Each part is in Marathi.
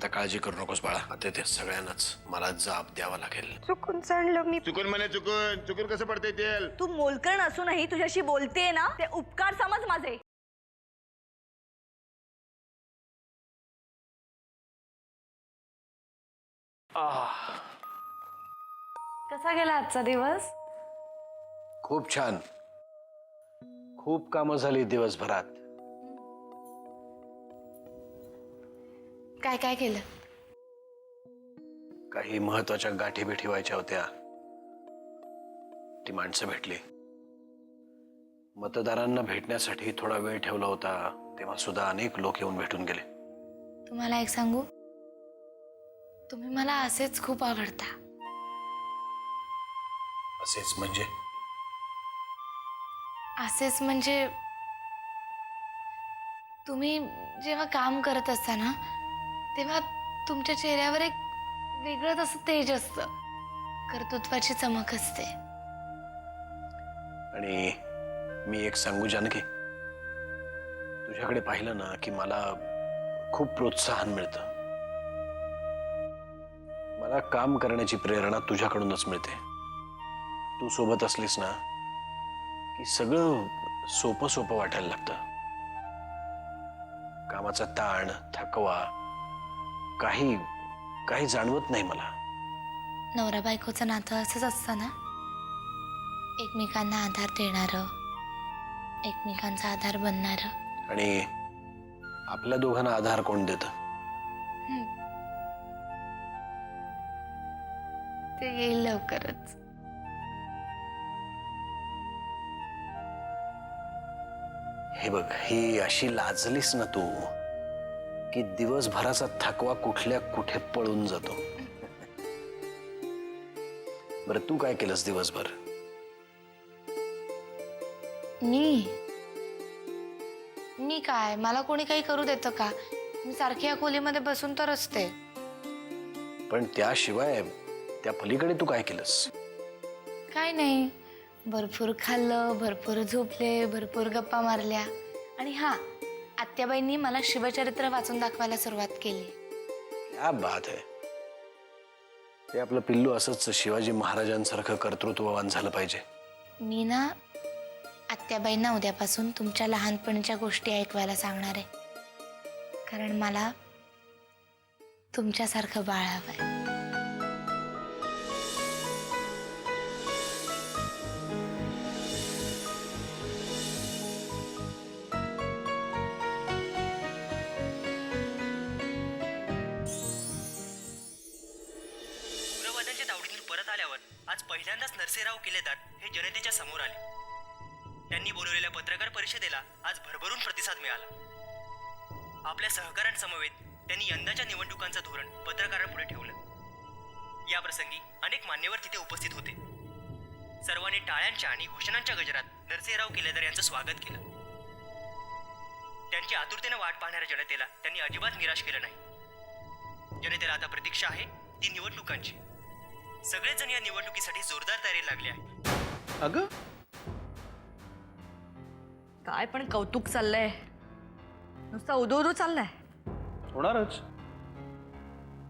आता काळजी करू नकोस बाळा, आता ते सगळ्यांनाच मला जाब द्यावा लागेल. चुकून सांडलं मी. चुकून म्हणे चुकून चुकून कसं पडते तेल. तू मोलकर्ण असूनही तुझ्याशी बोलतेय ना, ते उपकार समज माझे. कसा गेला आजचा दिवस? खूप छान. खूप कामं झाली दिवसभरात. काय काय केलं? काही महत्वाच्या गाठी भेटी व्हायच्या होत्या, ती माणसं भेटली. मतदारांना भेटण्यासाठी थोडा वेळ ठेवला होता, तेव्हा सुद्धा अनेक लोक येऊन भेटून गेले. तुम्हाला एक सांगू, तुम्ही मला असेच खूप आवडता. असेच म्हणजे? असेच म्हणजे तुम्ही जेव्हा काम करत असता ना, तेव्हा तुमच्या चेहऱ्यावर एक वेगळंच असं तेज असतं, कर्तृत्वाची चमक असते. आणि मी एक सांगू जानकी, तुझ्याकडे पाहिलं ना की मला खूप प्रोत्साहन मिळतं. मला काम करण्याची प्रेरणा तुझ्याकडूनच मिळते. तू सोबत असलीस ना की सगळं सोपं सोपं वाटायला लागतं. कामाचा ताण, थकवा काही काही जाणवत नाही मला. नवरा बायकोचं नातं असंच असतं ना, एकमेकांना आधार देणारं, एकमेकांचा आधार बनणारं. आणि आपल्या दोघांना आधार कोण देतं? ते येईल लवकरच. हे बघ, ही अशी लाजलीस ना तू की दिवसभराचा थकवा कुठल्या कुठे पळून जातो. बरं, तू काय केलंस दिवसभर? मी काय, मला कोणी काही करू देतं का? मी सारखी या खोलीमध्ये बसून तर असते. पण त्याशिवाय त्या पलीकडे तू काय केलंस? काय नाही, भरपूर खाल्लं, भरपूर झोपले, भरपूर गप्पा मारल्या. आणि हा, आत्याबाईंनी मला शिवचरित्र वाचून दाखवायला सुरुवात केली. क्या बात है. ते आपलं पिल्लू असंच शिवाजी महाराजांसारखं कर्तृत्ववान झालं पाहिजे. मी ना आत्याबाईंना उद्यापासून तुमच्या लहानपणीच्या गोष्टी ऐकवायला सांगणार आहे, कारण मला तुमच्यासारखं बाळ हवंय. उग्रवाद्यांच्या तावडीतून परत आल्यावर आज पहिल्यांदाच नरसेराव किल्लेदार हे जनतेच्या समोर आले. त्यांनी बोलवलेल्या पत्रकार परिषदेला आज भरभरून प्रतिसाद मिळाला. आपल्या सहकाऱ्यांसमवेत त्यांनी यंदाच्या निवडणुकांचं धोरण पत्रकारांपुढे ठेवलं. या प्रसंगी अनेक मान्यवर तिथे उपस्थित होते. सर्वांनी टाळ्यांच्या आणि घोषणांच्या गजरात नरसेराव किल्लेदार यांचं स्वागत केलं. त्यांची आतुरतेनं वाट पाहणाऱ्या जनतेला त्यांनी अजिबात निराश केलं नाही. जनतेला आता प्रतीक्षा आहे ती निवडणुकांची. सगळेजण या निवडणुकीसाठी जोरदार तयारी लागले आहे. अगं काय पण कौतुक चाललंय, नुसता उदो उदो चाललाय. होणारच.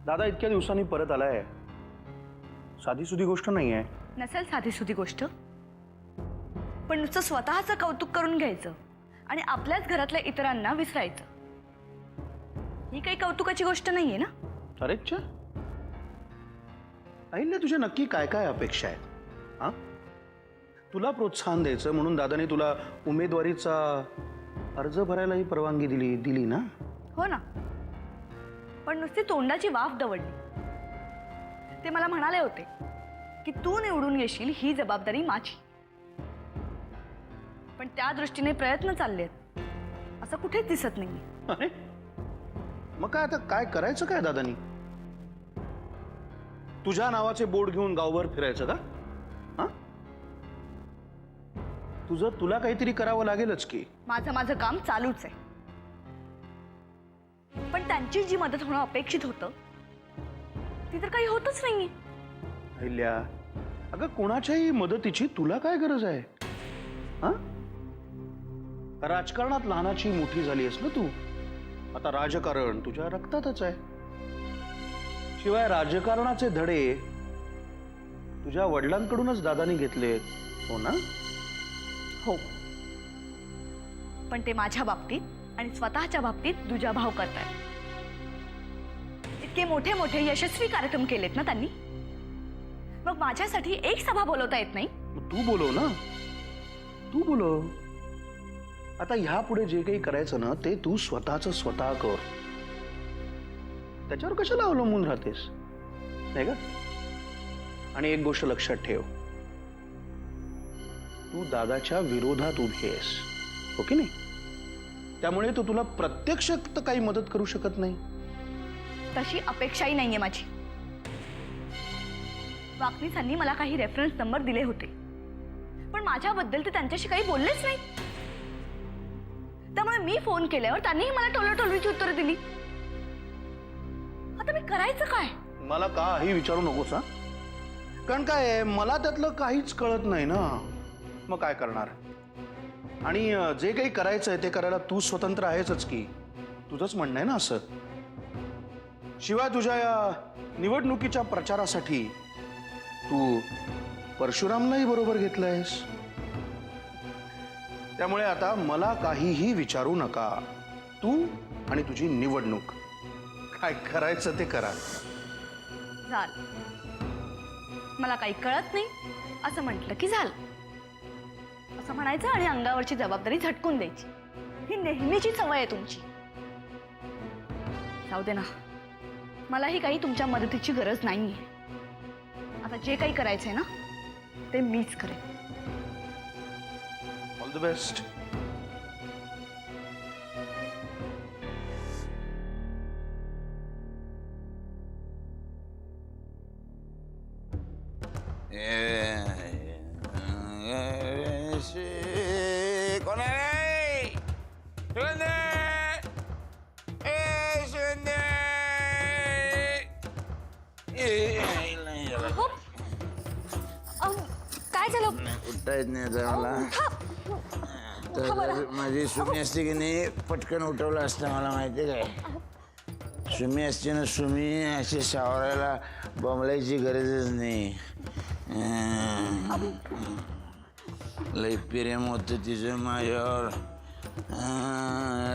दादा इतक्या दिवसांनी परत आलाय, साधी सुधी गोष्ट नाही आहे. नसेल साधी सुधी गोष्ट, पण नुसतं स्वतःचं कौतुक करून घ्यायचं आणि आपल्याच घरातल्या इतरांना विसरायचं, ही काही कौतुकाची गोष्ट नाहीये ना. अरेच्छा, अहिल्या तुझ्या नक्की काय काय अपेक्षा आहेत? हा, तुला प्रोत्साहन द्यायचं म्हणून दादाने तुला उमेदवारीचा अर्ज भरायलाही परवानगी दिली ना? हो ना, पण नुसती तोंडाची वाफ दवडली. ते मला म्हणाले होते की तू निवडून येशील ही जबाबदारी माझी, पण त्या दृष्टीने प्रयत्न चाललेत असं कुठेच दिसत नाही. अरे मग काय आता, काय करायचं काय दादानी? तुझ्या नावाचे बोर्ड घेऊन गावभर फिरायचं का? हा, तुला काहीतरी करावं लागेलच की. माझं काम चालूच आहे, पण त्यांची जी मदत होणं अपेक्षित होतं ती तर काही होतच नाहीये. अहिल्या, अगं कोणाच्याही मदतीची तुला काय गरज आहे? हा, राजकारणात लहानाची मोठी झाली आहेस ना तू. आता राजकारण तुझ्या रक्तातच आहे. शिवाय राजकारणाचे धडे तुझ्या वडिलांकडूनच दादानी घेतलेत, हो ना? हो, पण ते माझ्या बाबतीत आणि स्वतःच्या बाबतीत दुजाभाव करतायत. इतके मोठे मोठे यशस्वी कार्यक्रम केलेत ना त्यांनी, मग माझ्यासाठी एक सभा बोलवता येत नाही? मग तू बोलव ना, तू बोलव. आता ह्या पुढे जे काही करायचं ना ते तू स्वतःच स्वतः कर. त्याच्यावर कशाला अवलंबून राहतेस, नाही का? आणि एक गोष्ट लक्षात ठेव, तू दादाच्या विरोधात उभी आहेस, हो की नाही? त्यामुळे तो तुला प्रत्यक्ष तर काही मदत करू शकत नाही. तशी अपेक्षाही नाहीये माझी. वाकनीसांनी मला काही रेफरन्स नंबर दिले होते, पण माझ्याबद्दल ते त्यांच्याशी काही बोललेच नाही. त्यामुळे मी फोन केल्यावर त्यांनीही मला टोलटोलवीची उत्तरं दिली. आता मी करायचं काय? मला काही विचारू नकोस हा, कारण काय आहे, मला त्यातलं काहीच कळत नाही ना. मग काय करणार? आणि जे काही करायचं आहे ते करायला तू स्वतंत्र आहेसच की, तुझंच म्हणणं आहे ना असं. शिवाय तुझ्या या निवडणुकीच्या प्रचारासाठी तू परशुरामलाही बरोबर घेतलंयस. त्यामुळे आता मला काहीही विचारू नका. तू आणि तुझी निवडणूक, काय करायचं ते करा. झालं, मला काही कळत नाही असं म्हटलं की झालं असं म्हणायचं आणि अंगावरची जबाबदारी झटकून द्यायची. ही नेहमीची सवय आहे तुमची. जाऊ दे ना, मलाही काही तुमच्या मदतीची गरज नाहीये. आता जे काही करायचंय ना ते मीच करेन. All the best. कोण आहे? शिवंदे! ए, शिवंदे! काय झालं? उठता येत नाही आता मला. तर माझी सुमी असते की नाही, पटकन उठवलं असतं मला, माहिती काय? सुमी असते ना, सुमी अशी सावरायला बमलायची गरजच नाही. लई प्रेम होतं तिचं माझ्यावर.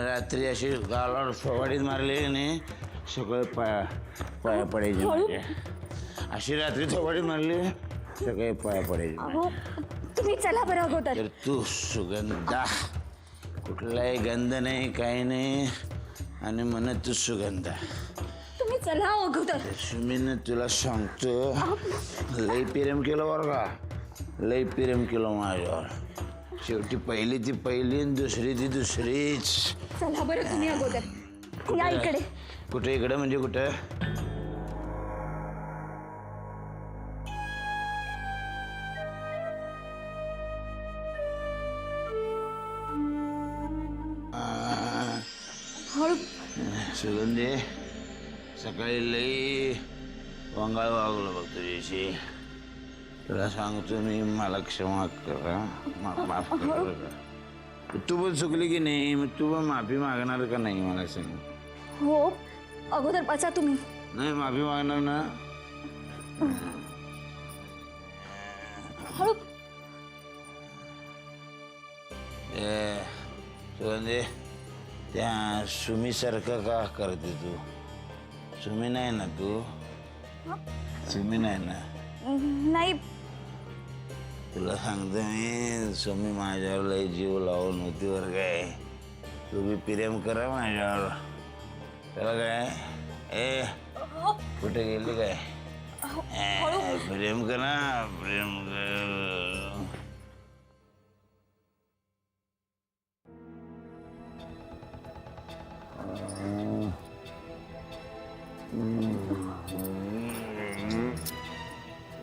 रात्री अशी गालावर फवाडीत मारली की नाही, सगळं पाया पडायची माझ्या. अशी रात्री फवाडीत मारली, सगळे पाया पडायचे. तुम्ही चला बरं अगोदर. तर तू सुगंधा, कुठलाही गंध नाही, काही नाही, आणि म्हणत तू सुगंधा. तुम्ही चला अगोदर. सुमीनं तुला सांगतो, लई प्रेम केलं बरं का, लई प्रेम केलं माझ्यावर. शेवटी पहिली ती पहिली आणि दुसरी ती दुसरीच. चला बरं तुम्ही अगोदर. या इकडे. कुठे इकडे म्हणजे कुठं? सुगंधी, सकाळी लई वंगाळ वागलो बघ तुझ्याशी. तुला सांगतो मी, मला क्षमा करा, माफ कर. तू पण चुकली की नाही, मग तू पण माफी मागणार का नाही मला सांग. हो, अगोदर बचा तुम्ही. नाही, माफी मागणार ना? हळू. सुगंधी, त्या सुमीसारखं का करते तू? सुमी नाही ना तू? सुमी नाही ना? नाही. तुला सांगतो मी, सुमी माझ्यावर लय जीव लावून होती वर. काय तुम्ही प्रेम करा माझ्यावर. त्याला काय, ए कुठे गेली काय? प्रेम करा, प्रेम कर.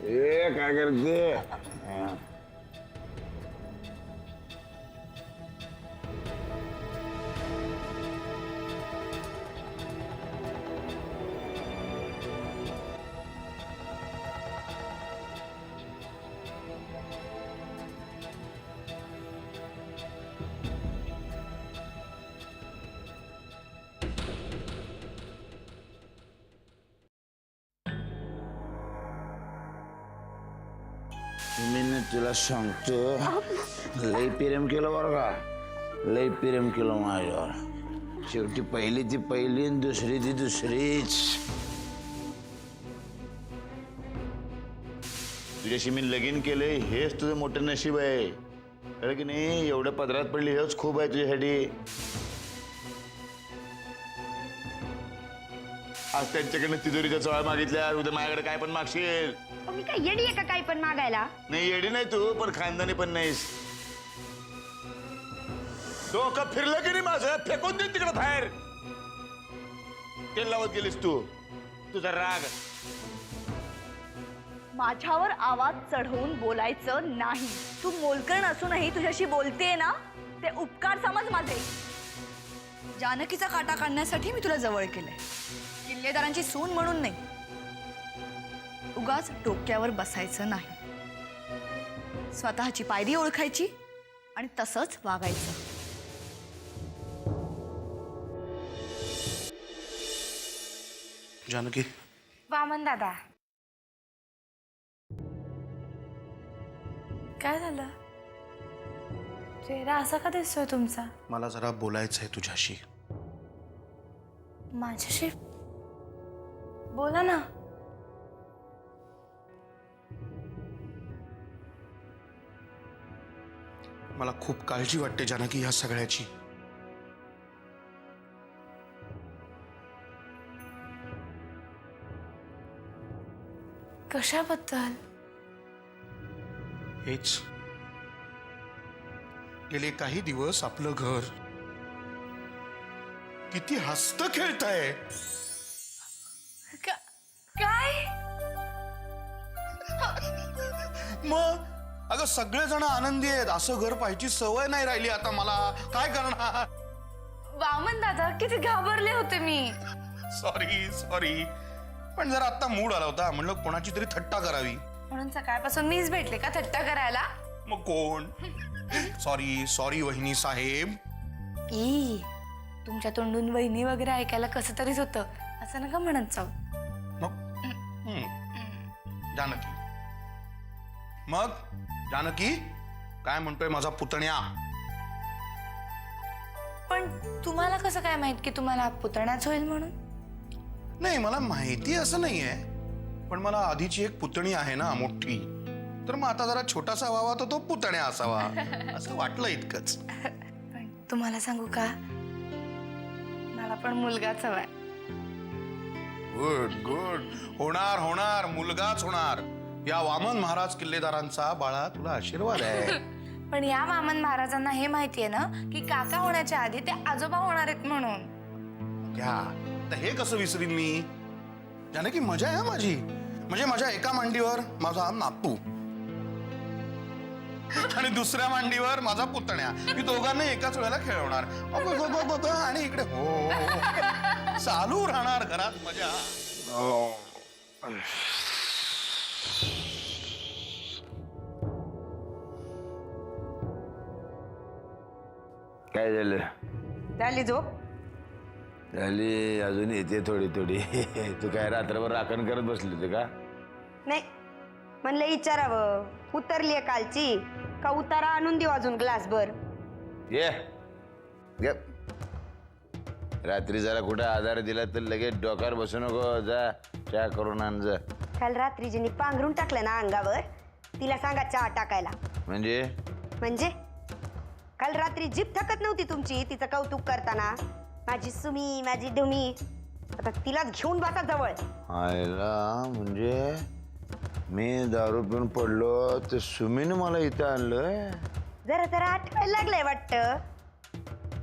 ए काय करते? मी तुला सांगतो लई प्रेम केलं बरं का, लई प्रेम केलं माझ्यावर. शेवटी पहिली ती पहिली आणि दुसरी ती दुसरीच. तुझ्याशी मी लगीन केलंय हेच तुझं मोठं नशीब आहे, कळलं की नाही. एवढ्या पदरात पडली हेच खूप आहे तुझ्यासाठी. आज त्यांच्याकडनं तिजोरीच्या चोळा मागितल्या, उद्या माझ्याकडे काय पण मागशील. मी काय येडी आहे का काही पण मागायला? नाही येडी नाही तू, पण खानदानी पण नाहीस. डोकं फिरलं की नाही माझं, फेकून दे तिकडे बाहेर. तेल लावत गेलीस तू, तुझा राग. माझ्यावर आवाज चढवून बोलायचं नाही. तू मोलकरण असूनही तुझ्याशी बोलतेय ना, ते उपकार समज माझे. जानकीचा काटा काढण्यासाठी मी तुला जवळ केलंय, किल्लेदारांची सून म्हणून नाही. उगाच डोक्यावर बसायचं नाही. स्वतःची पायरी ओळखायची आणि तसंच वागायचं. जानकी, वामन दादा, काय झालं? चेहरा असा का दिसतोय तुमचा? मला जरा बोलायचं आहे तुझ्याशी. माझ्याशी बोला ना. मला खूप काळजी वाटते जानकी ह्या सगळ्याची. कशाबद्दल? हेच गेले काही दिवस आपलं घर किती हसत खेळतंय. काय? मग अगं सगळेजण आनंदी आहेत, असं घर पाहायची सवय नाही राहिली आता मला. काय करणार? वामन दादा, किती घाबरले होते मी. सॉरी सॉरी, पण जरा आता मूड आला होता, म्हणलं कोणाची तरी थट्टा करावी. म्हणून सकाळपासून मीच भेटले का थट्टा करायला? मग कोण? सॉरी सॉरी वहिनी साहेब. ई, तुमच्या तोंडून वहिनी वगैरे ऐकायला कसं तरीच होतं, असं नका म्हणत जाऊ. मग जानकी, मग जानकी काय म्हणतोय माझा पुतण्या? पण तुम्हाला कसं काय माहित की तुम्हाला पुतण्याच होईल म्हणून? नाही, मला माहिती असं नाहीये, पण मला आधीची एक पुतणी आहे ना मोठी, तर मग आता जरा छोटासा व्हावा तर तो पुतण्या असावा असं वाटलं इतकंच. पण तुम्हाला सांगू का, मला पण मुलगाच हवाय. गुड गुड, होणार होणार, मुलगाच होणार. या वामन महाराज किल्लेदारांचा बाळा तुला आशीर्वाद आहे. पण या वामन महाराजांना हे माहितीये ना की काका होण्याच्या आधी ते आजोबा होणार आहेत म्हणून. घ्या, तर हे कसं विसरीन मी? जानकी मजा आहे माझी, म्हणजे माझ्या एका मांडीवर माझा नातू आणि दुसऱ्या मांडीवर माझा पुतण्या. मी दोघांना एकाच वेळेला खेळवणार आणि इकडे हो चालू राहणार घरात मजा. काय झालं? झाली झोप? झाली, अजून येते थोडी थोडी. तू काय रात्रभर राखण करत बसली होती का? नाही, म्हणलं विचारावं, उतरलीये कालची का उतारा आणून देऊ अजून ग्लासभर? ये रात्री जरा कुठे आधार दिला तर लगेच डोक्यावर बसू नको. जा चहा करून आण जा. काल रात्री जिने पांघरून टाकलं ना अंगावर, तिला सांगा चहा टाकायला. म्हणजे काल रात्री जीभ थकत नव्हती तुमची तिचं कौतुक करताना. माझी सुमी, माझी डुमी, आता तिलाच घेऊन बसा जवळ. आयला, म्हणजे मी दारू पिऊन पडलो तर सुमीने मला इथं आणलंय. जरा जरा आठवायला लागलंय वाटतं.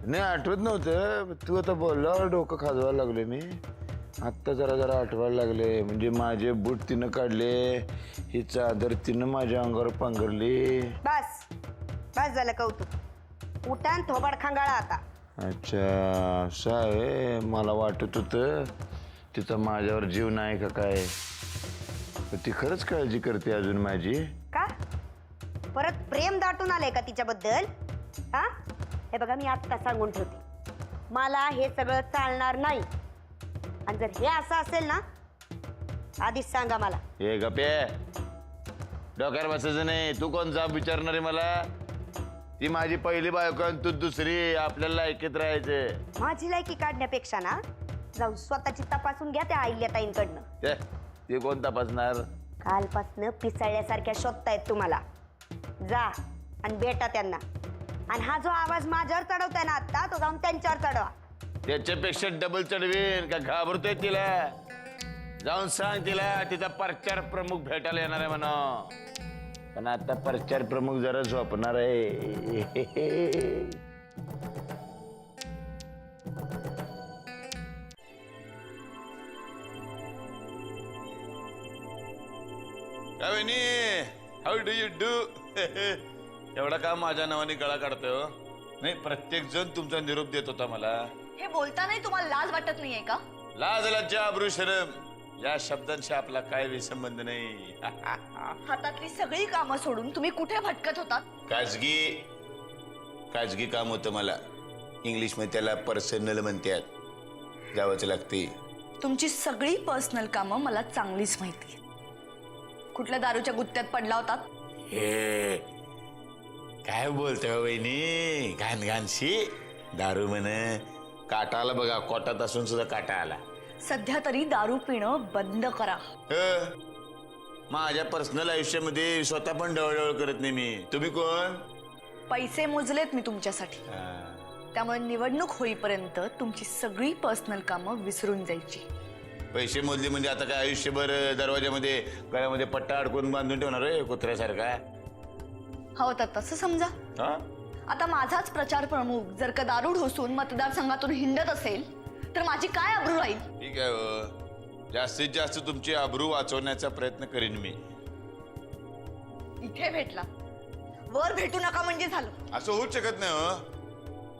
नाही, आठवत नव्हतं. तू आता बोलल्यावर डोकं खाजवायला लागले मी. आत्ता जरा जरा आठवायला लागले. म्हणजे माझे बूट तिनं काढले, ही चादर तिनं माझ्या अंगावर पांघरली. बस बस झालं कौतुक. उठान थोबाड खांगाळा आता. अच्छा, असं आहे. मला वाटत होतं तिचा माझ्यावर जीव नाही का काय. ती खरंच काळजी करते अजून माझी. का परत प्रेम दाटून आलंय का तिच्याबद्दल? हा, हे बघा, मी आत्ता सांगून ठेवते, मला हे सगळं चालणार नाही. आणि जर हे असं असेल ना, आधीच सांगा मला. हे गप्पे, डोक्यावर बसायचं नाही. तू कोण जाब विचारणार आहे मला? ती माझी पहिली बायको आणि तू दुसरी. आपल्याला ऐकत राहायचं. माझी लायकी काढण्यापेक्षा ना जाऊन स्वतःची तपासून घ्या त्या अहिल्याताईंकडनं. ते कोण तपासणार? कालपासनं पिसाळल्यासारख्या शोधतायत तुम्हाला. जा आणि भेटा त्यांना. आणि हा जो आवाज माझ्यावर चढवताय ना आता, तो जाऊन त्यांच्यावर चढवा. त्याच्यापेक्षा डबल चढवीन का? घाबरतोय तिला? जाऊन सांग तिला तिचा प्रचार प्रमुख भेटायला येणार आहे म्हणा. पण आता प्रचार प्रमुख जरा झोपणार आहे. How do you do? एवढा का माझ्या नावाने गळा काढतोय हो? नाही, प्रत्येक जण तुमचा निरोप देत होता मला. हे बोलतानाही तुम्हाला लाज वाटत नाहीये का? लाज लज्जा अब्रू शरम या शब्दांशी आपला काय संबंध नाही. हातातली सगळी कामं सोडून तुम्ही कुठे भटकत होतात? खाजगी काम होतं मला. इंग्लिश मध्ये त्याला पर्सनल म्हणतात. जावंच लागते. तुमची सगळी पर्सनल कामं मला चांगलीच माहिती. कुठल्या दारूच्या गुत्त्यात पडला होतात? हे काय बोलतोय वहिनी? घाणशी दारू म्हण. काटा आला बघा. कोटात असून सुद्धा काटा आला. सध्या तरी दारू पिणं बंद करा. माझ्या पर्सनल आयुष्यामध्ये स्वतः पण डवळडवळ करत नाही मी. तुम्ही कोण? पैसे मोजलेत मी तुमच्यासाठी. त्यामुळे निवडणूक होईपर्यंत तुमची सगळी पर्सनल कामं विसरून जायची. पैसे मोजले म्हणजे आता काय आयुष्यभर दरवाजामध्ये गळ्यामध्ये पट्टा अडकून बांधून ठेवणार आहे कुत्र्यासारखा? हो तर तसं समजा. हा? आता माझाच प्रचार प्रमुख जर का दारू ढोसून मतदारसंघातून हिंडत असेल तर माझी काय अब्रू राहील? ठीक आहे हो. जास्तीत जास्त तुमची अब्रू वाचवण्याचा प्रयत्न करीन मी. इथे भेटला, वर भेटू नका म्हणजे झालं. असं होऊच शकत नाही हो.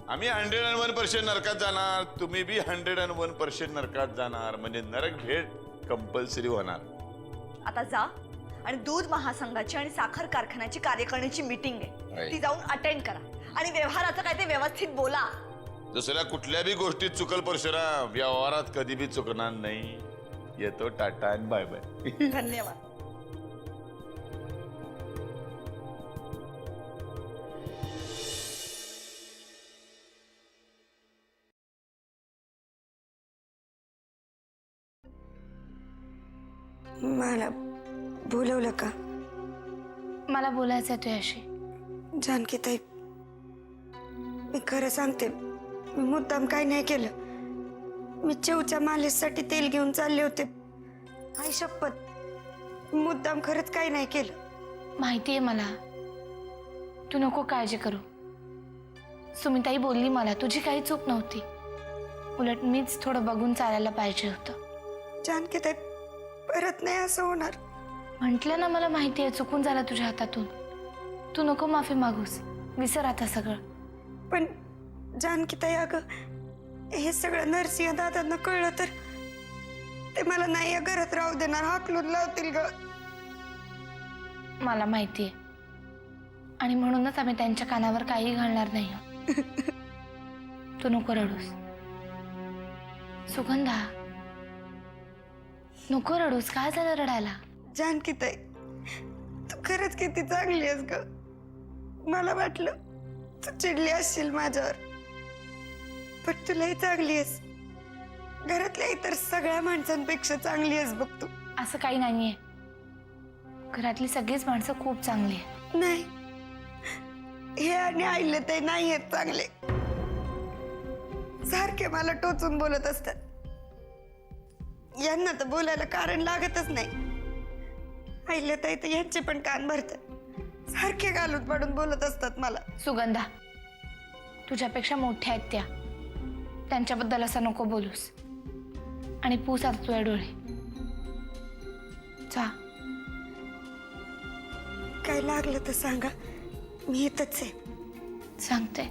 आम्ही 101% नरकात जाणार. तुम्ही बी 101% नरकात जाणार. म्हणजे नरक भेट कंपल्सरी होणार. आता जा आणि दूध महासंघाची आणि साखर कारखान्याची कार्यकारिणीची मीटिंग आहे, ती जाऊन अटेंड करा आणि व्यवहाराचं काय ते व्यवस्थित बोला. दुसऱ्या कुठल्या बी गोष्टीत चुकल परशुराम, व्यवहारात कधी बी चुकणार नाही. येतो. टाटा आणि बाय बाय. धन्यवाद. मला बोलवलं का? मला बोलायचं आहे तुझ्याशी. जानकी ताई, मी खरं सांगते, मी मुद्दाम काही नाही केलं. मी चिवच्या मालिशसाठी तेल घेऊन चालले होते. आई शपथ, मुद्दाम खरंच काही नाही केलं. माहिती आहे मला. तू नको काळजी करू. सुमिताई बोलली मला तुझी काही चूक नव्हती. उलट मीच थोडं बघून चालायला पाहिजे होतं. जानकी ताई, परत नाही असं होणार. म्हटलं ना, मला माहिती आहे चुकून झालं तुझ्या हातातून. तू नको माफी मागूस. विसर आता सगळं. पण जानकी ताई, अगं हे सगळं नरसिंह दादांना कळलं तर ते मला नाही या घरात राहू देणार, हाकलून लावतील ग. मला माहिती आहे आणि म्हणूनच आम्ही त्यांच्या कानावर काही घालणार नाही. तू नको रडूस. सुगंधा, नको रडूस. काय झालं रडायला? जानकी ताई, तू खरंच किती चांगली आहेस ग. मला वाटलं तू चिडली असशील माझ्यावर, पण तू लई चांगली आहेस. घरातल्या इतर सगळ्या माणसांपेक्षा चांगली आहेस बघ तू. असं काही नाहीये. घरातली सगळीच माणसं खूप चांगली आहेत. नाही, हे आणि आईले ते नाही आहेत चांगले. सारखे मला टोचून बोलत असतात. यांना तर बोलायला कारण लागतच नाही. आईले ताई तर यांचे पण कान भरतात. सारखे घालून पाडून बोलत असतात मला. सुगंधा, तुझ्यापेक्षा मोठ्या आहेत त्या. त्यांच्याबद्दल असं नको बोलूस. आणि पूस आता तुझे डोळे. जा. काय लागलं तर सांगा, मी इथंच आहे. सांगते.